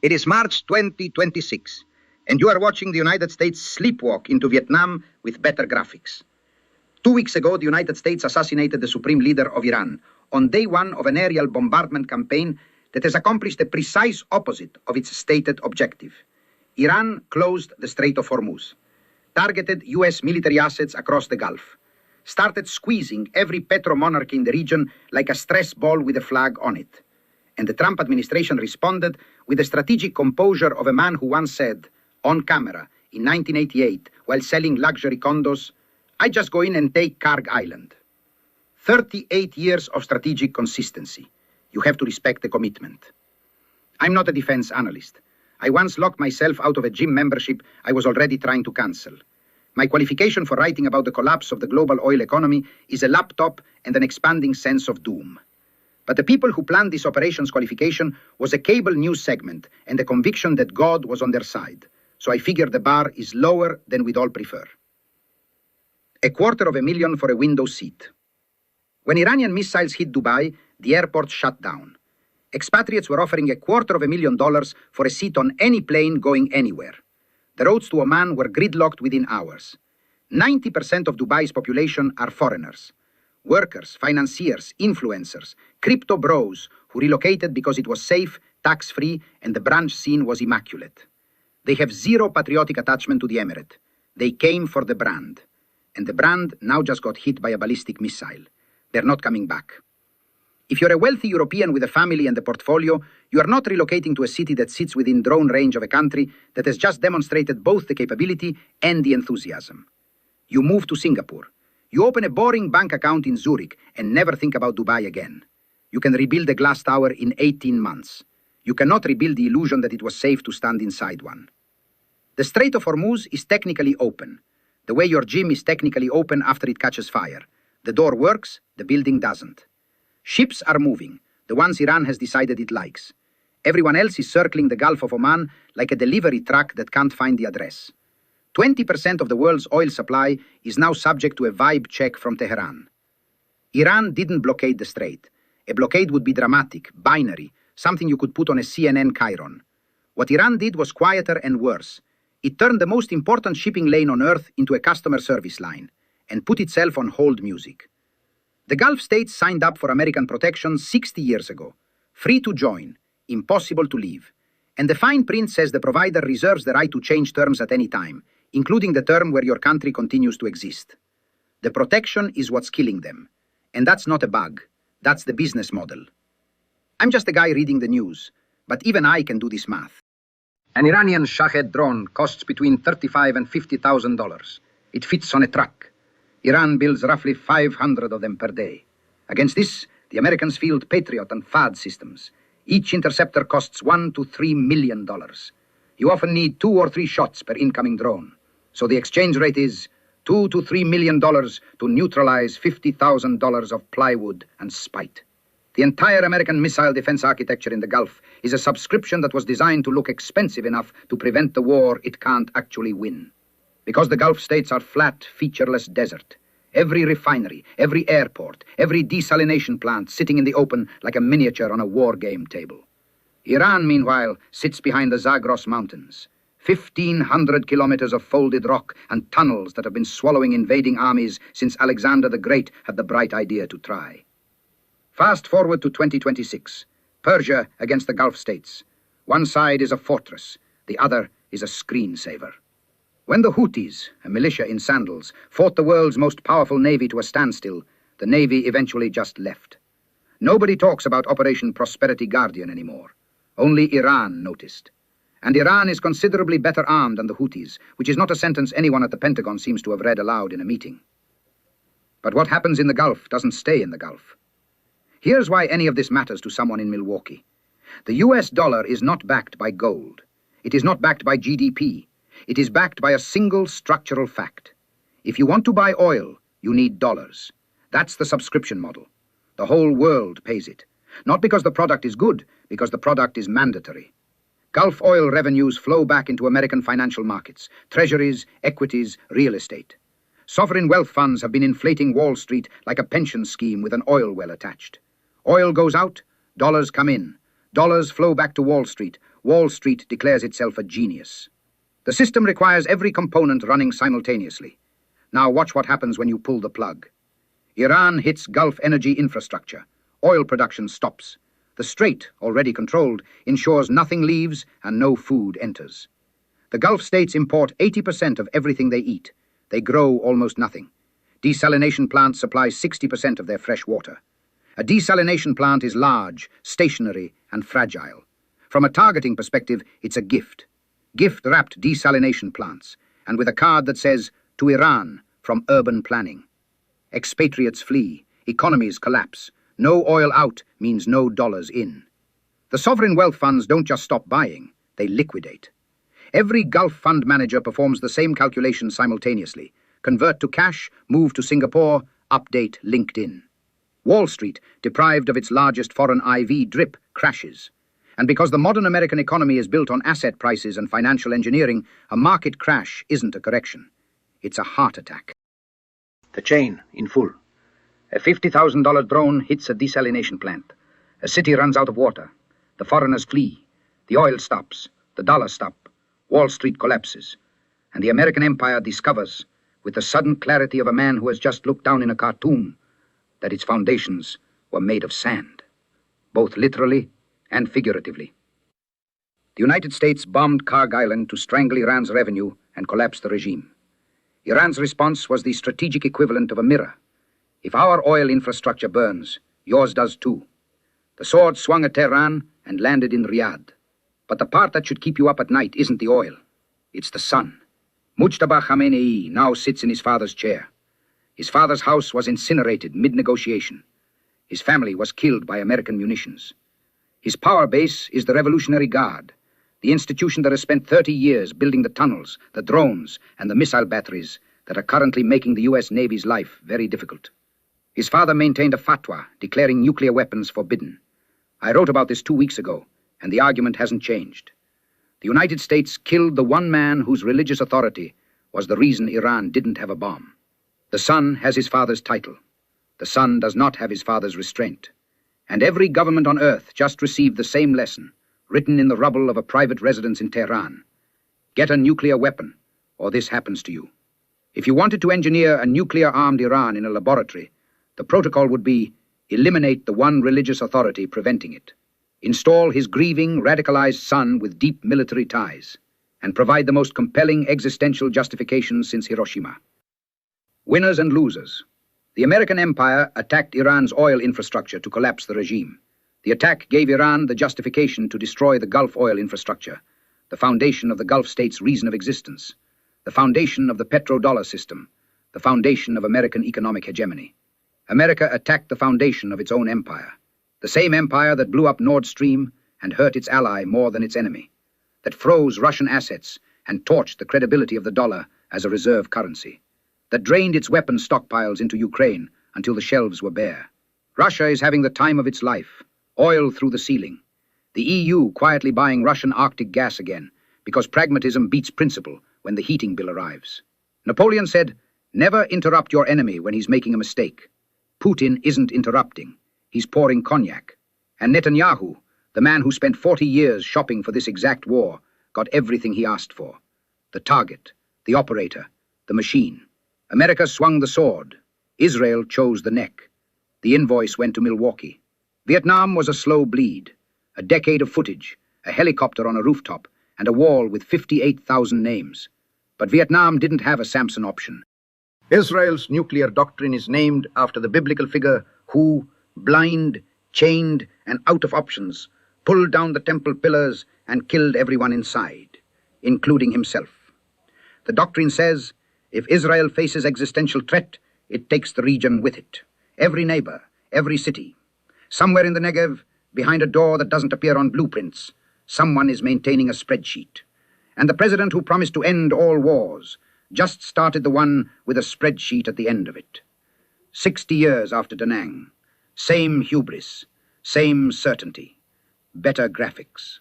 It is March 2026, and you are watching the United States sleepwalk into Vietnam with better graphics. 2 weeks ago, the United States assassinated the supreme leader of Iran on day one of an aerial bombardment campaign that has accomplished the precise opposite of its stated objective. Iran closed the Strait of Hormuz, targeted U.S. military assets across the Gulf, started squeezing every petro-monarchy in the region like a stress ball with a flag on it. And the Trump administration responded with the strategic composure of a man who once said, on camera, in 1988, while selling luxury condos, "I just go in and take Karg Island." 38 years of strategic consistency. You have to respect the commitment. I'm not a defense analyst. I once locked myself out of a gym membership I was already trying to cancel. My qualification for writing about the collapse of the global oil economy is a laptop and an expanding sense of doom. But the people who planned this operation's qualification was a cable news segment and the conviction that God was on their side. So I figure the bar is lower than we'd all prefer. $250,000 for a window seat. When Iranian missiles hit Dubai, the airport shut down. Expatriates were offering $250,000 for a seat on any plane going anywhere. The roads to Oman were gridlocked within hours. 90% of Dubai's population are foreigners. Workers, financiers, influencers, crypto bros who relocated because it was safe, tax-free, and the brunch scene was immaculate. They have zero patriotic attachment to the emirate. They came for the brand. And the brand now just got hit by a ballistic missile. They're not coming back. If you're a wealthy European with a family and a portfolio, you are not relocating to a city that sits within drone range of a country that has just demonstrated both the capability and the enthusiasm. You move to Singapore. You open a boring bank account in Zurich and never think about Dubai again. You can rebuild a glass tower in 18 months. You cannot rebuild the illusion that it was safe to stand inside one. The Strait of Hormuz is technically open. The way your gym is technically open after it catches fire. The door works, the building doesn't. Ships are moving, the ones Iran has decided it likes. Everyone else is circling the Gulf of Oman like a delivery truck that can't find the address. 20% of the world's oil supply is now subject to a vibe check from Tehran. Iran didn't blockade the strait. A blockade would be dramatic, binary, something you could put on a CNN chyron. What Iran did was quieter and worse. It turned the most important shipping lane on earth into a customer service line and put itself on hold music. The Gulf states signed up for American protection 60 years ago. Free to join, impossible to leave. And the fine print says the provider reserves the right to change terms at any time, including the term where your country continues to exist. The protection is what's killing them. And that's not a bug. That's the business model. I'm just a guy reading the news, but even I can do this math. An Iranian Shahed drone costs between $35,000 and $50,000. It fits on a truck. Iran builds roughly 500 of them per day. Against this, the Americans field Patriot and FAD systems. Each interceptor costs $1 to $3 million. You often need 2 or 3 shots per incoming drone. So the exchange rate is $2 to $3 million to neutralize $50,000 of plywood and spite. The entire American missile defense architecture in the Gulf is a subscription that was designed to look expensive enough to prevent the war it can't actually win. Because the Gulf states are flat, featureless desert. Every refinery, every airport, every desalination plant sitting in the open like a miniature on a war game table. Iran, meanwhile, sits behind the Zagros Mountains. 1,500 kilometers of folded rock and tunnels that have been swallowing invading armies since Alexander the Great had the bright idea to try. Fast forward to 2026. Persia against the Gulf states. One side is a fortress, the other is a screensaver. When the Houthis, a militia in sandals, fought the world's most powerful navy to a standstill, the navy eventually just left. Nobody talks about Operation Prosperity Guardian anymore. Only Iran noticed. And Iran is considerably better armed than the Houthis, which is not a sentence anyone at the Pentagon seems to have read aloud in a meeting. But what happens in the Gulf doesn't stay in the Gulf. Here's why any of this matters to someone in Milwaukee. The US dollar is not backed by gold. It is not backed by GDP. It is backed by a single structural fact. If you want to buy oil, you need dollars. That's the subscription model. The whole world pays it. Not because the product is good, because the product is mandatory. Gulf oil revenues flow back into American financial markets, treasuries, equities, real estate. Sovereign wealth funds have been inflating Wall Street like a pension scheme with an oil well attached. Oil goes out, dollars come in. Dollars flow back to Wall Street. Wall Street declares itself a genius. The system requires every component running simultaneously. Now watch what happens when you pull the plug. Iran hits Gulf energy infrastructure. Oil production stops. The Strait, already controlled, ensures nothing leaves and no food enters. The Gulf states import 80% of everything they eat. They grow almost nothing. Desalination plants supply 60% of their fresh water. A desalination plant is large, stationary, and fragile. From a targeting perspective, it's a gift. Gift-wrapped desalination plants, and with a card that says, "To Iran, from urban planning." Expatriates flee, economies collapse. No oil out means no dollars in. The sovereign wealth funds don't just stop buying, they liquidate. Every Gulf fund manager performs the same calculation simultaneously. Convert to cash, move to Singapore, update LinkedIn. Wall Street, deprived of its largest foreign IV drip, crashes. And because the modern American economy is built on asset prices and financial engineering, a market crash isn't a correction. It's a heart attack. The chain, in full. A $50,000 drone hits a desalination plant. A city runs out of water. The foreigners flee. The oil stops. The dollar stops. Wall Street collapses. And the American empire discovers, with the sudden clarity of a man who has just looked down in a cartoon, that its foundations were made of sand, both literally and figuratively. The United States bombed Karg Island to strangle Iran's revenue and collapse the regime. Iran's response was the strategic equivalent of a mirror. If our oil infrastructure burns, yours does too. The sword swung at Tehran and landed in Riyadh. But the part that should keep you up at night isn't the oil. It's the sun. Mujtaba Khamenei now sits in his father's chair. His father's house was incinerated mid-negotiation. His family was killed by American munitions. His power base is the Revolutionary Guard, the institution that has spent 30 years building the tunnels, the drones, and the missile batteries that are currently making the U.S. Navy's life very difficult. His father maintained a fatwa declaring nuclear weapons forbidden. I wrote about this 2 weeks ago, and the argument hasn't changed. The United States killed the one man whose religious authority was the reason Iran didn't have a bomb. The son has his father's title. The son does not have his father's restraint. And every government on earth just received the same lesson, written in the rubble of a private residence in Tehran. Get a nuclear weapon, or this happens to you. If you wanted to engineer a nuclear-armed Iran in a laboratory, the protocol would be eliminate the one religious authority preventing it. Install his grieving, radicalized son with deep military ties, and provide the most compelling existential justification since Hiroshima. Winners and losers. The American empire attacked Iran's oil infrastructure to collapse the regime. The attack gave Iran the justification to destroy the Gulf oil infrastructure, the foundation of the Gulf states' reason of existence, the foundation of the petrodollar system, the foundation of American economic hegemony. America attacked the foundation of its own empire. The same empire that blew up Nord Stream and hurt its ally more than its enemy, that froze Russian assets and torched the credibility of the dollar as a reserve currency, that drained its weapons stockpiles into Ukraine until the shelves were bare. Russia is having the time of its life, oil through the ceiling. The EU quietly buying Russian Arctic gas again, because pragmatism beats principle when the heating bill arrives. Napoleon said, "Never interrupt your enemy when he's making a mistake." Putin isn't interrupting. He's pouring cognac. And Netanyahu, the man who spent 40 years shopping for this exact war, got everything he asked for. The target, the operator, the machine. America swung the sword. Israel chose the neck. The invoice went to Milwaukee. Vietnam was a slow bleed. A decade of footage, a helicopter on a rooftop, and a wall with 58,000 names. But Vietnam didn't have a Samson option. Israel's nuclear doctrine is named after the biblical figure who, blind, chained, and out of options, pulled down the temple pillars and killed everyone inside, including himself. The doctrine says, if Israel faces existential threat, it takes the region with it. Every neighbor, every city. Somewhere in the Negev, behind a door that doesn't appear on blueprints, someone is maintaining a spreadsheet. And the president who promised to end all wars just started the one with a spreadsheet at the end of it. 60 years after Da Nang. Same hubris, same certainty, better graphics.